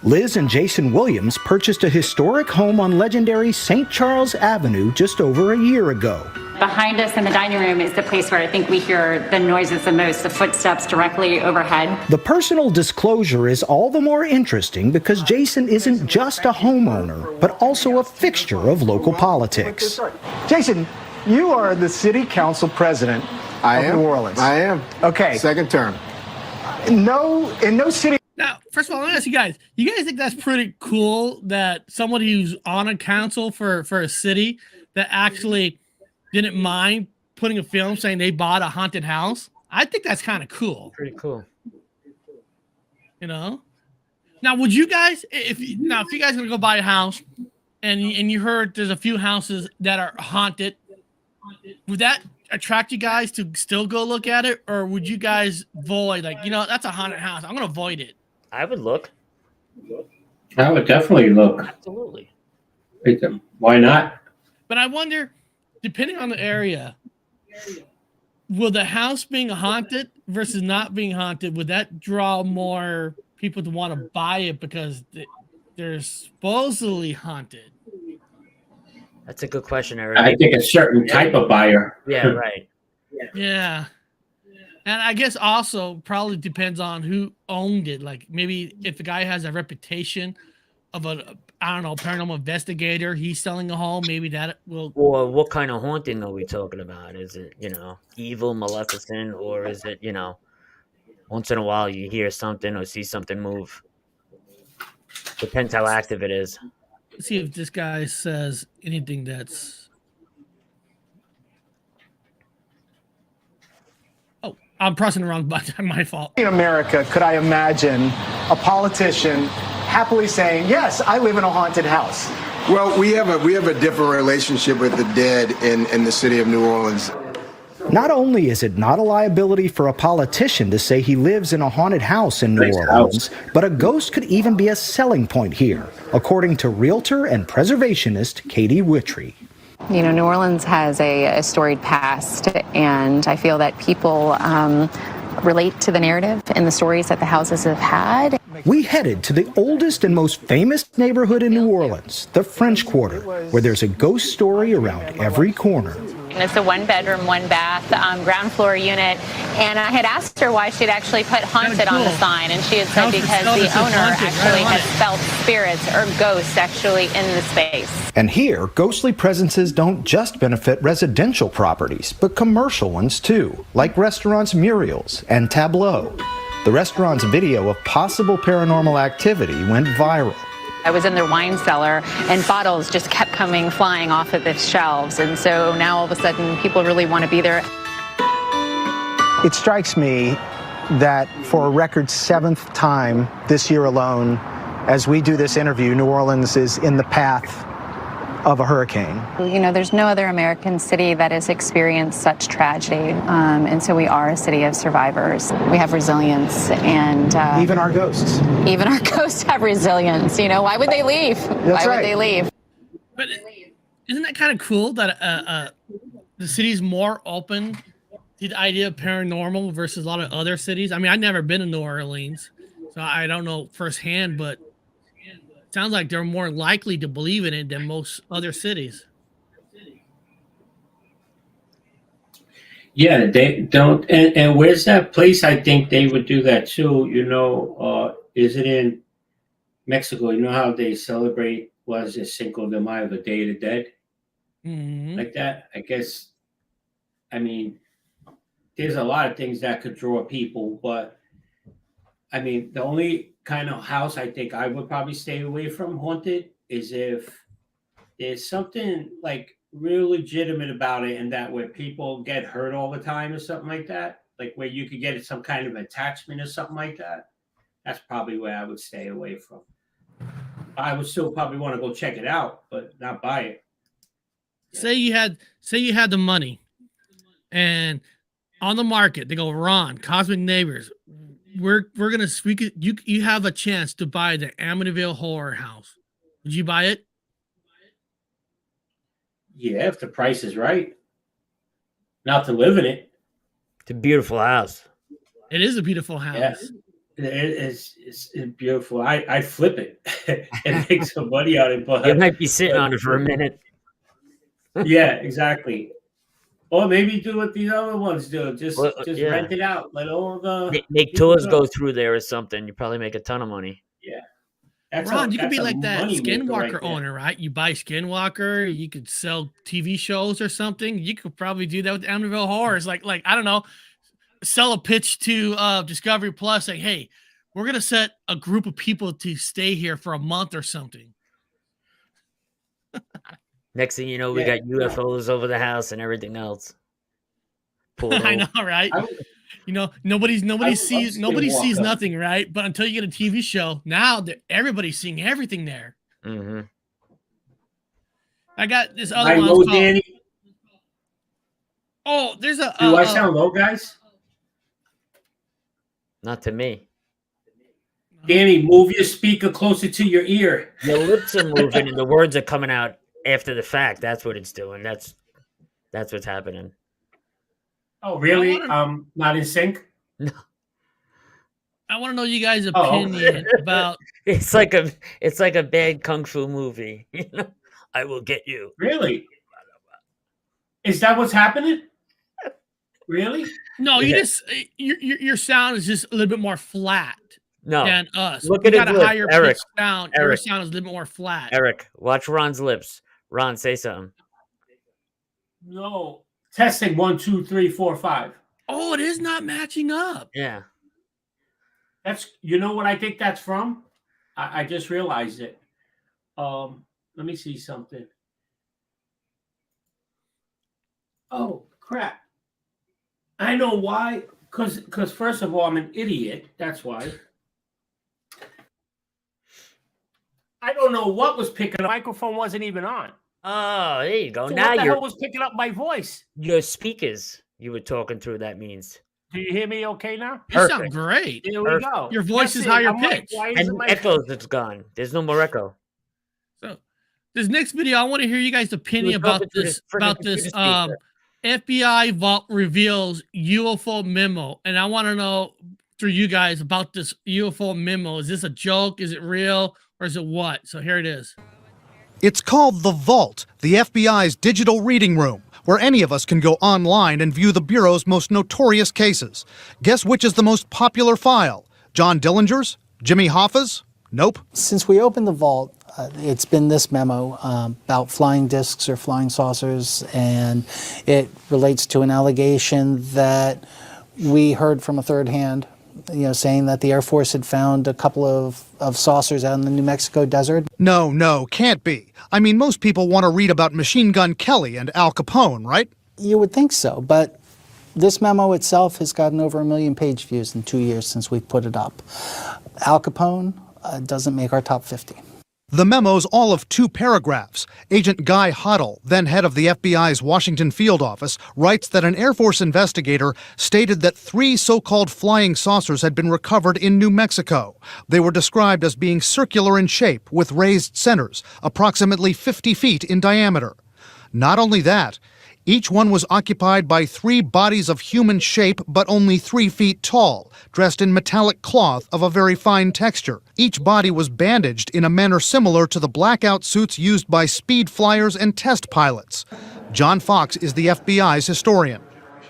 Liz and Jason Williams purchased a historic home on legendary St. Charles Avenue just over a year ago. Behind us in the dining room is the place where I think we hear the noises the most, the footsteps directly overhead. The personal disclosure is all the more interesting because Jason isn't just a homeowner, but also a fixture of local politics. Jason, you are the city council president of New Orleans. I am. Okay. Second term. In no city. Now, first of all, let me ask you guys. You guys think that's pretty cool that somebody who's on a council for a city that actually didn't mind putting a film saying they bought a haunted house? I think that's kind of cool. Pretty cool. You know? Now, would you guys, if you guys are gonna go buy a house and you heard there's a few houses that are haunted, would that attract you guys to still go look at it, or would you guys void that's a haunted house, I'm gonna avoid it? I would look. I would definitely look. Absolutely. Why not? But I wonder, depending on the area, will the house being haunted versus not being haunted, would that draw more people to want to buy it because they're supposedly haunted? That's a good question, Eric. I think a certain type of buyer. Yeah, right. Yeah. And I guess also probably depends on who owned it. Like maybe if the guy has a reputation of paranormal investigator, he's selling a home, maybe that will. Or what kind of haunting are we talking about? Is it, evil, maleficent, or is it, once in a while you hear something or see something move? Depends how active it is. Let's see if this guy says anything that's. Oh, I'm pressing the wrong button. My fault. In America, could I imagine a politician happily saying, yes, I live in a haunted house? Well, we have a different relationship with the dead in the city of New Orleans. Not only is it not a liability for a politician to say he lives in a haunted house in New Orleans, but a ghost could even be a selling point here, according to realtor and preservationist Katie Wittry. You know, New Orleans has a storied past, and I feel that people relate to the narrative and the stories that the houses have had. We headed to the oldest and most famous neighborhood in New Orleans, the French Quarter, where there's a ghost story around every corner. And it's a one-bedroom, one-bath, ground floor unit. And I had asked her why she'd actually put haunted on the sign, and she had said because the owner actually has felt spirits or ghosts actually in the space. And here, ghostly presences don't just benefit residential properties, but commercial ones too, like restaurants Muriel's and Tableau. The restaurant's video of possible paranormal activity went viral. I was in their wine cellar, and bottles just kept flying off of the shelves. And so now all of a sudden, people really want to be there. It strikes me that for a record 7th time this year alone, as we do this interview, New Orleans is in the path of a hurricane. You know, there's no other American city that has experienced such tragedy. And so we are a city of survivors. We have resilience, and even our ghosts. Even our ghosts have resilience. You know, why would they leave? Why would they leave? But isn't that kind of cool that the city's more open to the idea of paranormal versus a lot of other cities? I mean, I've never been to New Orleans, so I don't know firsthand, but it sounds like they're more likely to believe in it than most other cities. Yeah, they don't. And where's that place? I think they would do that too. You know, is it in Mexico? You know how they celebrate, was it Cinco de Mayo, the Day of the Dead? Mm-hmm. Like that, I guess. I mean, there's a lot of things that could draw people, but I mean, the only kind of house I think I would probably stay away from haunted is if there's something like real legitimate about it, and that where people get hurt all the time or something like that, like where you could get some kind of attachment or something like that. That's probably where I would stay away from. I would still probably want to go check it out, but not buy it. Say you had the money, and on the market they go, Ron, Cosmic Neighbors, you have a chance to buy the Amityville Horror House. Would you buy it? Yeah, if the price is right. Not to live in it. It's a beautiful house. It is a beautiful house. Yes. It's beautiful. I flip it and make some money on it, but You might be sitting on it for a minute. Yeah, exactly. Or maybe do what these other ones do. Just yeah. rent it out. Let all the Make tours go through there or something. You probably make a ton of money. Yeah. Ron, you could be that's a like that money maker Skinwalker right there. owner, right? You buy Skinwalker, you could sell TV shows or something. You could probably do that with Amityville Horrors. Like I don't know, sell a pitch to Discovery Plus, like, hey, we're gonna set a group of people to stay here for a month or something. Next thing you know, we got UFOs over the house and everything else. I know, right? You know, nobody sees nothing, right? But until you get a TV show, now that everybody's seeing everything there. Mm-hmm. I got this other one. Low, Danny. Oh, there's a. Do I sound low, guys? Not to me. Danny, move your speaker closer to your ear. Your lips are moving and the words are coming out after the fact. That's what it's doing. That's what's happening. Oh, really? Not in sync? No. I want to know you guys' opinion about. It's like a bad kung fu movie. You know, I will get you. Really? Is that what's happening? Really? No, your sound is just a little bit more flat. No, than us. Look We at got his a lips. higher Eric, pitched sound. Eric. Your sound is a little bit more flat. Eric, watch Ron's lips. Ron, say something. No. Testing 1, 2, 3, 4, 5. Oh, it is not matching up. Yeah. That's, you know what I think that's from? I just realized it. Let me see something. Oh, crap. I know why. Because first of all, I'm an idiot. That's why. I don't know what was picking up. The microphone wasn't even on. Oh, there you go. So Now what the you're hell was picking up my voice? your speakers you were talking through, that means. Do you hear me okay now? You sound great. There we go. Your voice That's is it. higher I'm like, pitched. why is it And my echoes, it's gone. There's no more echo. So this next video, I want to hear you guys' opinion about this FBI vault reveals UFO memo, and I want to know through you guys about this UFO memo. Is this a joke? Is it real? Or is it what? So here it is. It's called The Vault, the FBI's digital reading room, where any of us can go online and view the Bureau's most notorious cases. Guess which is the most popular file? John Dillinger's? Jimmy Hoffa's? Nope. Since we opened the vault, it's been this memo about flying discs or flying saucers, and it relates to an allegation that we heard from a third hand, saying that the Air Force had found a couple of saucers out in the New Mexico desert. No, can't be. I mean, most people want to read about Machine Gun Kelly and Al Capone, right? You would think so, but this memo itself has gotten over 1 million page views in 2 years since we put it up. Al Capone doesn't make our top 50. The memo's all of 2 paragraphs. Agent Guy Huddle, then head of the FBI's Washington field office, writes that an Air Force investigator stated that 3 so-called flying saucers had been recovered in New Mexico. They were described as being circular in shape with raised centers, approximately 50 feet in diameter. Not only that, each one was occupied by 3 bodies of human shape, but only 3 feet tall, dressed in metallic cloth of a very fine texture. Each body was bandaged in a manner similar to the blackout suits used by speed flyers and test pilots. John Fox is the FBI's historian.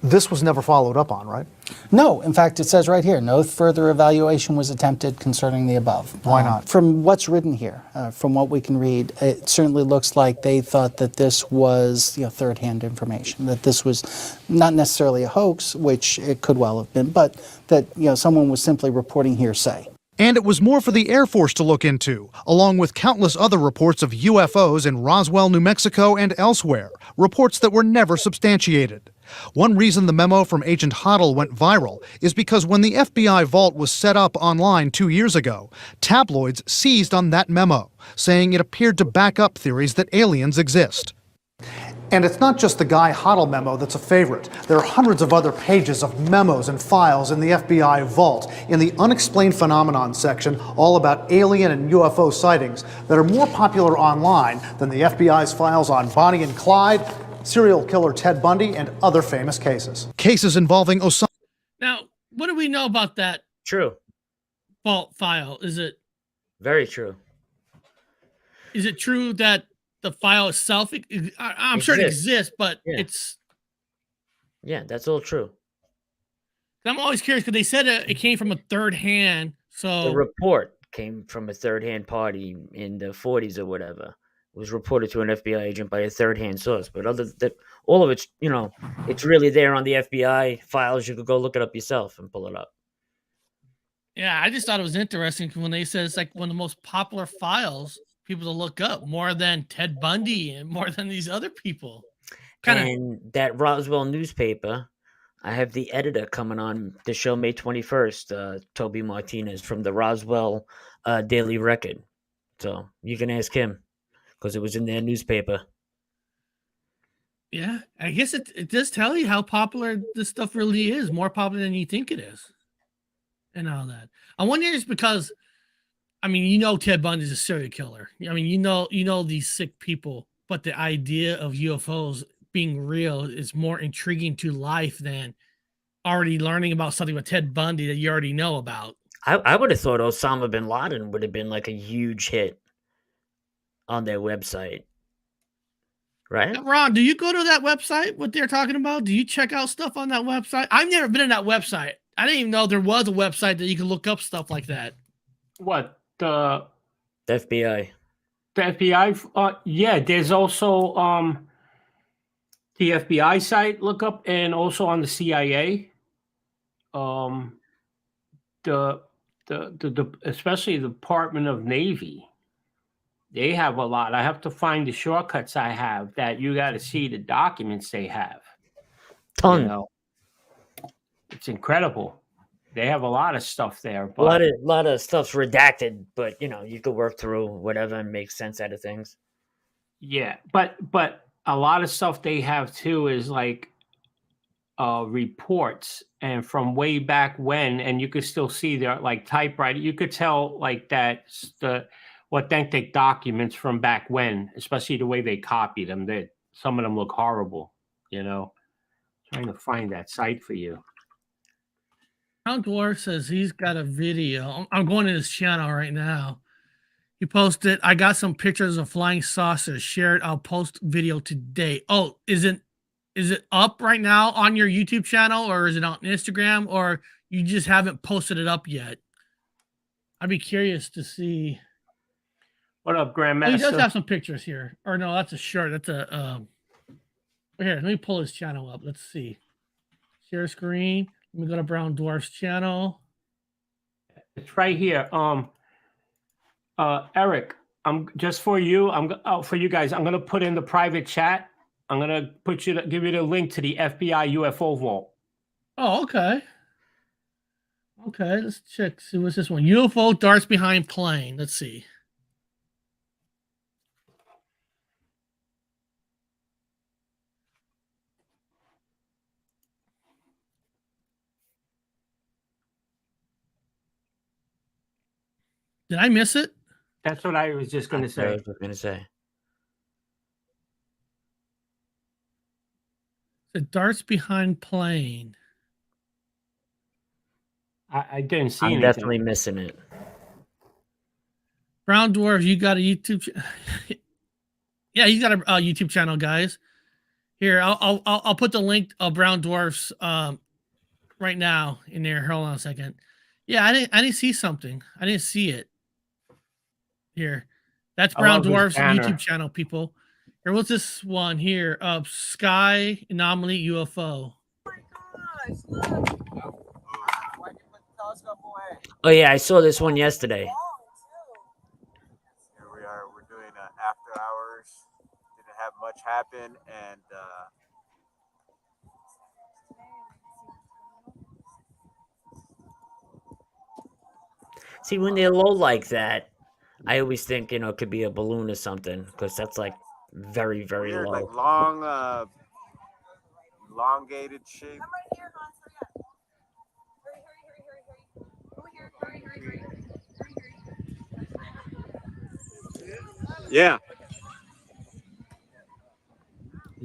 This was never followed up on, right? No, in fact, it says right here, no further evaluation was attempted concerning the above. Why not? From what's written here, from what we can read, it certainly looks like they thought that this was third-hand information, that this was not necessarily a hoax, which it could well have been, but that someone was simply reporting hearsay. And it was more for the Air Force to look into, along with countless other reports of UFOs in Roswell, New Mexico and elsewhere, reports that were never substantiated. One reason the memo from Agent Hoddle went viral is because when the FBI vault was set up online 2 years ago, tabloids seized on that memo, saying it appeared to back up theories that aliens exist. And it's not just the Guy Hoddle memo that's a favorite. There are hundreds of other pages of memos and files in the FBI vault in the unexplained phenomenon section, all about alien and UFO sightings that are more popular online than the FBI's files on Bonnie and Clyde, serial killer Ted Bundy, and other famous cases. Cases involving Osama. Now, what do we know about that True. vault file? Is it Very true. true that the file itself, I'm sure it exists, but it's... Yeah, that's all true. I'm always curious because they said it came from a third hand. So The report came from a third-hand party in the 40s or whatever. It was reported to an FBI agent by a third-hand source. But other than all of it's, it's really there on the FBI files. You could go look it up yourself and pull it up. Yeah, I just thought it was interesting when they said it's like one of the most popular files people to look up, more than Ted Bundy and more than these other people. Kind of. And that Roswell newspaper, I have the editor coming on the show May 21st, Toby Martinez from the Roswell Daily Record. So you can ask him because it was in their newspaper. Yeah, I guess it does tell you how popular this stuff really is, more popular than you think it is, and all that. I wonder it's because, I mean, Ted Bundy's a serial killer. I mean, these sick people, but the idea of UFOs being real is more intriguing to life than already learning about something with Ted Bundy that you already know about. I would have thought Osama bin Laden would have been like a huge hit on their website. Right? Ron, do you go to that website, what they're talking about? Do you check out stuff on that website? I've never been in that website. I didn't even know there was a website that you could look up stuff like that. What? The FBI. The FBI? Yeah, there's also the FBI site look up, and also on the CIA. The especially the Department of Navy. They have a lot. I have to find the shortcuts I have that you got to see the documents they have. Ton. It's incredible. They have a lot of stuff there. A But lot of stuff's redacted, but you could work through whatever and make sense out of things. yeah, but a lot of stuff they have too is like reports and from way back when, and you could still see their like typewriter. You could tell like that's the authentic documents from back when, especially the way they copy them. That some of them look horrible. Trying to find that site for you. Count Dwarf says he's got a video. I'm going to his channel right now. He posted, I got some pictures of flying saucers shared. I'll post video today. Oh, is it up right now on your YouTube channel, or is it on Instagram, or you just haven't posted it up yet? I'd be curious to see. What up, Oh, Grandmaster? he does have some pictures here. Or no, that's a shirt. That's a here, let me pull his channel up. Let's see. Share screen. Let me go to Brown Dwarf's channel. It's right here. Eric, I'm just for you. For you guys. I'm gonna put in the private chat. I'm gonna give you the link to the FBI UFO vault. Oh, okay. Okay, let's check. See what's this one? UFO darts behind plane. Let's see. Did I miss it? That's what I was just gonna say. The darts behind plane. I didn't see I'm anything. definitely missing it. Brown Dwarf, you got a YouTube? Yeah, he's got a YouTube channel, guys. Here, I'll put the link of Brown Dwarf's right now in there. Hold on a second. Yeah, I didn't see something. I didn't see it. Here, that's Brown Dwarf's YouTube channel, people. Here, what's this one here? Sky Anomaly UFO. Oh yeah, I saw this one yesterday. Here we are. We're doing after hours. Didn't have much happen, and See, when they're low like that, I always think it could be a balloon or something because that's like very, very weird, low. like long, elongated shape. Yeah.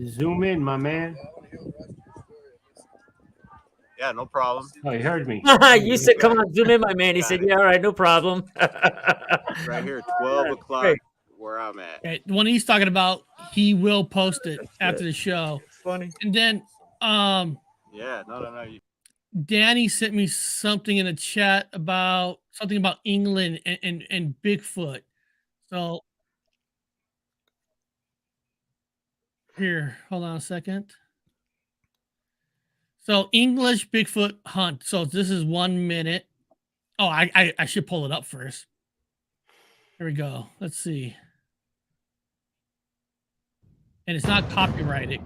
Zoom in, my man. Yeah, no problem. Oh, you heard me. You said, "Come on, zoom in, my man." He said, "Yeah, all right, no problem." Right here, 12 o'clock, where I'm at. Okay, the one he's talking about, he will post it after the show. Funny. And then, Yeah, no. Danny sent me something in the chat about something about England and Bigfoot. So here, hold on a second. So English Bigfoot hunt. So this is 1 minute. Oh, I should pull it up first. Here we go. Let's see. And it's not copyrighted.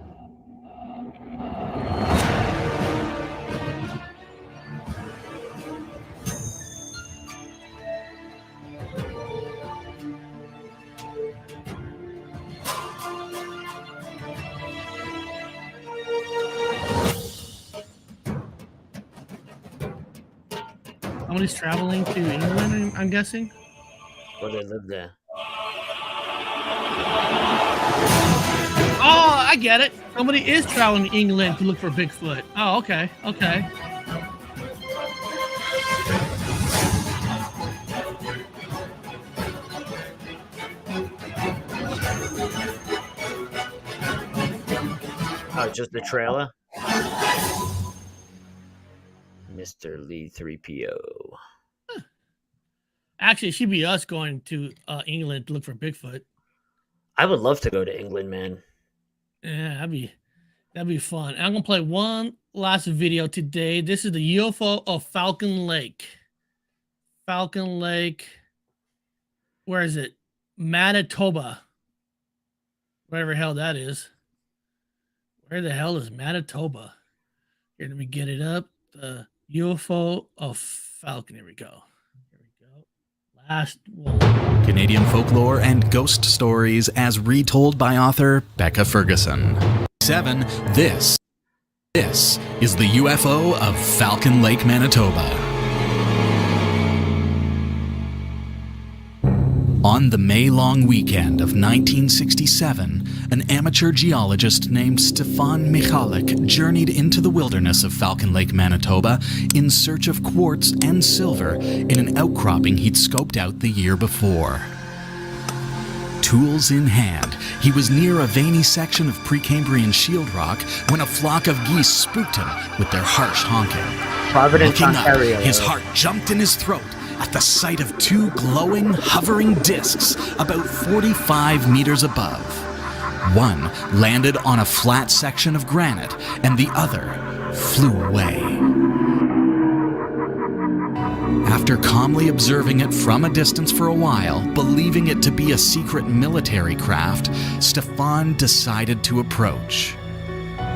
Somebody's traveling to England, I'm guessing. Well, they live there. Oh, I get it. Somebody is traveling to England to look for Bigfoot. Oh, okay. Okay. Oh, just the trailer? Mr. Lee 3PO. Actually, it should be us going to England to look for Bigfoot. I would love to go to England, man. Yeah, that'd be fun. I'm gonna play one last video today. This is the UFO of Falcon Lake. Falcon Lake. Where is it? Manitoba. Wherever the hell that is. Where the hell is Manitoba? Here, let me get it up. The UFO of Falcon. Here we go. Last one. Canadian folklore and ghost stories as retold by author Becca Ferguson. 7. This is the UFO of Falcon Lake, Manitoba. On the May-long weekend of 1967, an amateur geologist named Stefan Michalik journeyed into the wilderness of Falcon Lake, Manitoba in search of quartz and silver in an outcropping he'd scoped out the year before. Tools in hand, he was near a veiny section of Precambrian shield rock when a flock of geese spooked him with their harsh honking. Providence, Looking Ontario. up, his heart jumped in his throat at the sight of two glowing, hovering discs about 45 meters above. One landed on a flat section of granite, and the other flew away. After calmly observing it from a distance for a while, believing it to be a secret military craft, Stefan decided to approach.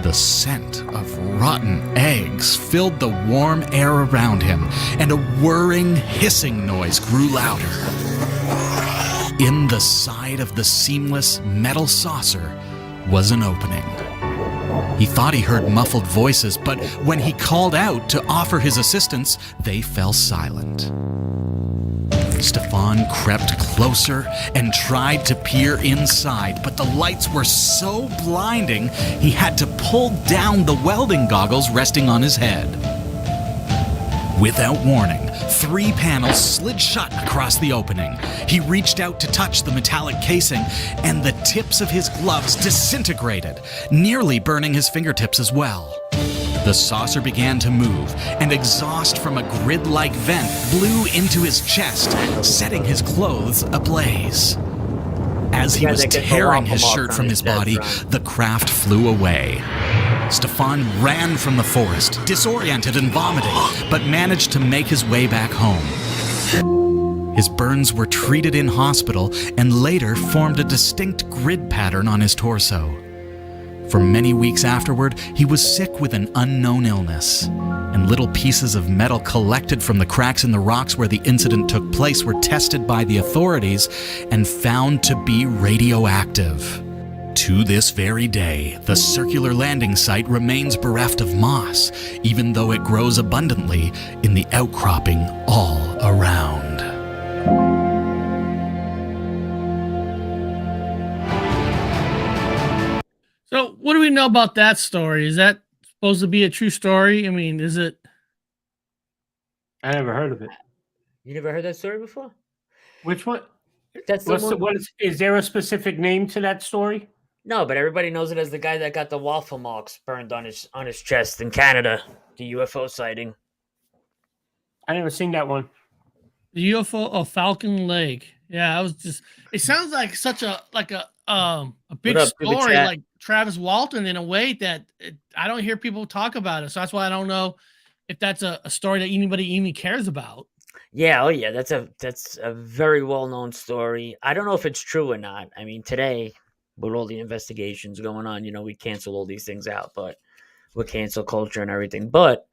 The scent of rotten eggs filled the warm air around him, and a whirring, hissing noise grew louder. In the side of the seamless metal saucer was an opening. He thought he heard muffled voices, but when he called out to offer his assistance, they fell silent. Stefan crept closer and tried to peer inside, but the lights were so blinding he had to pull down the welding goggles resting on his head. Without warning, 3 panels slid shut across the opening. He reached out to touch the metallic casing, and the tips of his gloves disintegrated, nearly burning his fingertips as well. The saucer began to move, and exhaust from a grid-like vent blew into his chest, setting his clothes ablaze. As he was tearing his shirt from his body, the craft flew away. Stefan ran from the forest, disoriented and vomiting, but managed to make his way back home. His burns were treated in hospital and later formed a distinct grid pattern on his torso. For many weeks afterward, he was sick with an unknown illness, and little pieces of metal collected from the cracks in the rocks where the incident took place were tested by the authorities and found to be radioactive. To this very day, the circular landing site remains bereft of moss, even though it grows abundantly in the outcropping all around. So, what do we know about that story? Is that supposed to be a true story? I mean, is it? I never heard of it. You never heard that story before? Which one? That's the one. Is there a specific name to that story? No, but everybody knows it as the guy that got the waffle marks burned on his chest in Canada. The UFO sighting. I never seen that one. The UFO of Falcon Lake. Yeah, I was just. It sounds like such a big What up, story, Chat? like Travis Walton, in a way that I don't hear people talk about it. So that's why I don't know if that's a story that anybody even cares about. Yeah, oh yeah, that's a very well known story. I don't know if it's true or not. I mean, today with all the investigations going on, we cancel all these things out, but with cancel culture and everything. But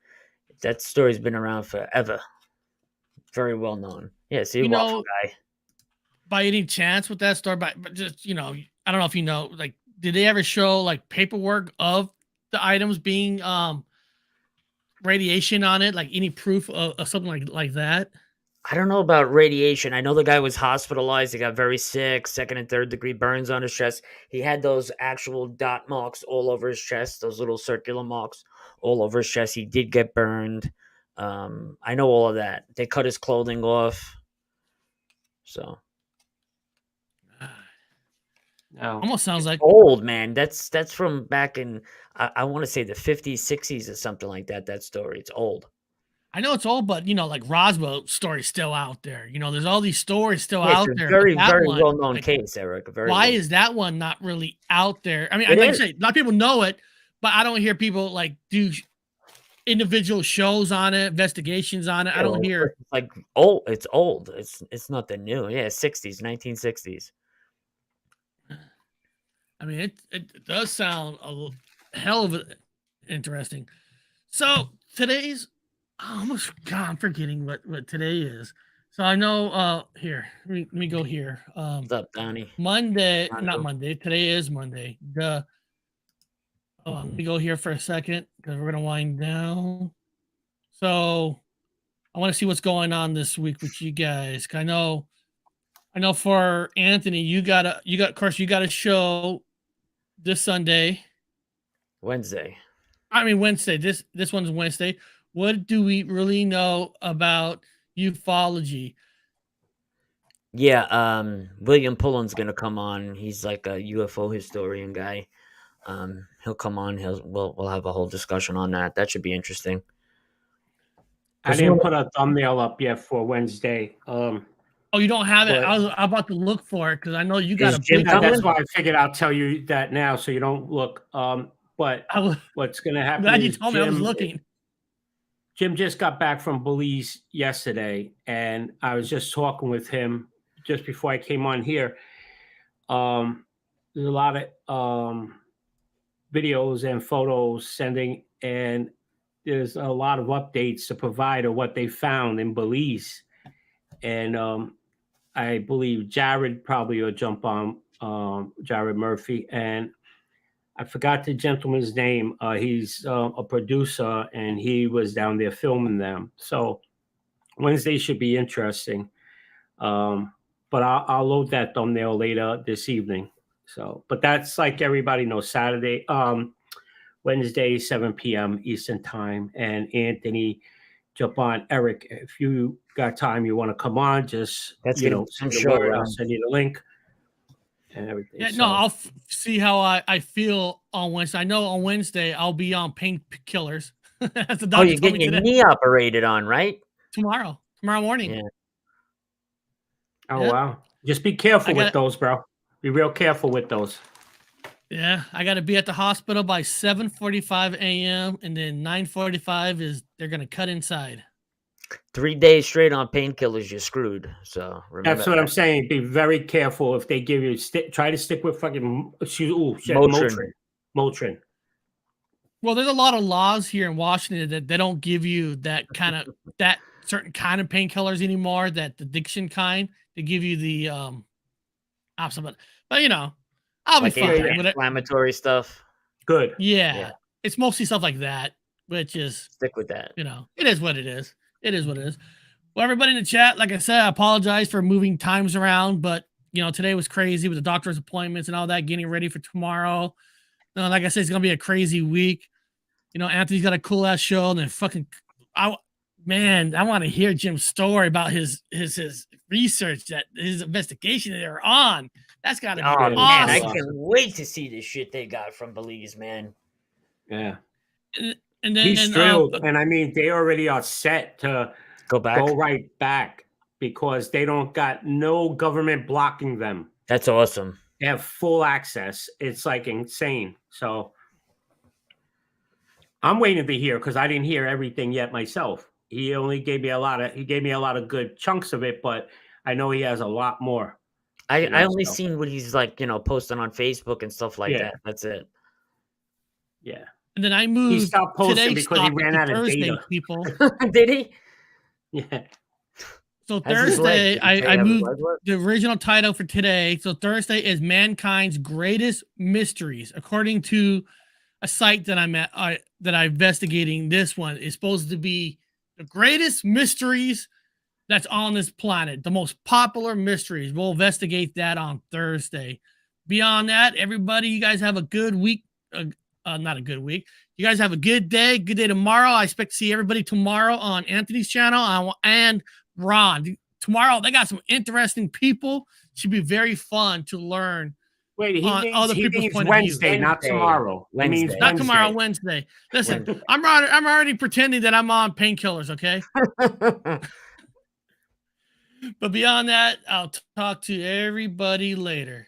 that story's been around forever. Very well known. Yeah, see, You waffle know, guy. by any chance with that story, but just I don't know if you know, like, did they ever show like paperwork of the items being radiation on it, like any proof of something like that? I don't know about radiation. I know the guy was hospitalized. He got very sick, second and third degree burns on his chest. He had those actual dot marks all over his chest, those little circular marks all over his chest. He did get burned. I know all of that. They cut his clothing off. So Almost sounds like old, man. That's from back in I want to say the 50s, 60s or something like that. That story. It's old. I know it's old, but like Roswell story's still out there. There's all these stories still Yeah, it's out a there. very, But that very one, well known like, case, Eric. Very why well. is that one not really out there? I mean, It like you is. say, a lot of people know it, but I don't hear people like do individual shows on it, investigations on it. I don't hear. It's like old. It's old. It's nothing new. Yeah, 60s, 1960s. I mean, it does sound hell of interesting. So today's, I'm forgetting what today is. So I know. Here, let me go here. What's up, Donnie? Monday, Donnie. not Monday. Today is Monday. Let me go here for a second because we're gonna wind down. So I want to see what's going on this week with you guys. I know for Anthony, you got a show this Sunday. Wednesday. I mean Wednesday. This one's Wednesday. What do we really know about ufology? Yeah, William Pullen's gonna come on. He's like a UFO historian guy. He'll come on. We'll have a whole discussion on that. That should be interesting. I didn't put a thumbnail up yet for Wednesday. Oh, you don't have it? but- I was about to look for it because I know you got a big. That's why I figured I'll tell you that now so you don't look. But what's going to happen? Glad you is told me. I was looking. Jim just got back from Belize yesterday, and I was just talking with him just before I came on here. There's a lot of videos and photos sending, and there's a lot of updates to provide of what they found in Belize. And I believe Jared probably will jump on, Jared Murphy. And I forgot the gentleman's name. He's a producer, and he was down there filming them. So Wednesday should be interesting. But I'll load that thumbnail later this evening. So, but that's like everybody knows, Wednesday, 7 p.m. Eastern time. And Anthony, jump on. Eric, if you got time, you want to come on, just, I'm send sure. the word. I'll send you the link and everything. Yeah, no, I'll see how I feel on Wednesday. I know on Wednesday I'll be on painkillers. That's the doctor you're told me getting your today. knee operated on, right? Tomorrow morning. Yeah. Oh, Yeah. wow. Just be careful with those, bro. Be real careful with those. Yeah, I got to be at the hospital by 7:45 a.m. and then 9:45 is they're gonna cut inside. 3 days straight on painkillers, you're screwed. So remember That's what that. I'm saying. Be very careful if they give you try to stick with fucking Motrin. Motrin. Well, there's a lot of laws here in Washington that they don't give you that certain kind of painkillers anymore. That the addiction kind, they give you the opposite. But I'll Like be fine. inflammatory stuff. Good. Yeah, it's mostly stuff like that, which is stick with that. It is what it is. It is what it is. Well, everybody in the chat, like I said, I apologize for moving times around, but today was crazy with the doctor's appointments and all that, getting ready for tomorrow. Like I said, it's gonna be a crazy week. Anthony's got a cool ass show, and then I want to hear Jim's story about his research, that his investigation that they're on. That's gotta be awesome. Man, I can't wait to see this shit they got from Belize, man. Yeah. And then He's thrilled, and I mean, they already are set to go right back because they don't got no government blocking them. That's awesome. They have full access. It's like insane. So I'm waiting to hear because I didn't hear everything yet myself. He only gave me a lot of good chunks of it, but I know he has a lot more. I only seen what he's like, posting on Facebook and stuff like Yeah. that. That's it. Yeah. And then I He moved stopped posting today's because he topic ran to out of Thursday, data. people. Did he? Yeah. So How's his leg? Thursday, Did he say I how his moved leg was? the original title for today. So Thursday is Mankind's Greatest Mysteries, according to a site that I'm at, that I'm investigating. This one is supposed to be the greatest mysteries that's on this planet, the most popular mysteries. We'll investigate that on Thursday. Beyond that, everybody, you guys have a good week. Not a good week. You guys have a good day. Good day tomorrow. I expect to see everybody tomorrow on Anthony's channel and Ron. Tomorrow, they got some interesting people. Should be very fun to learn. Wait, he on other people's means point Wednesday, of view. not tomorrow. He means Not tomorrow, Wednesday. Wednesday. Listen, I'm already pretending that I'm on painkillers, okay? But beyond that, I'll talk to everybody later.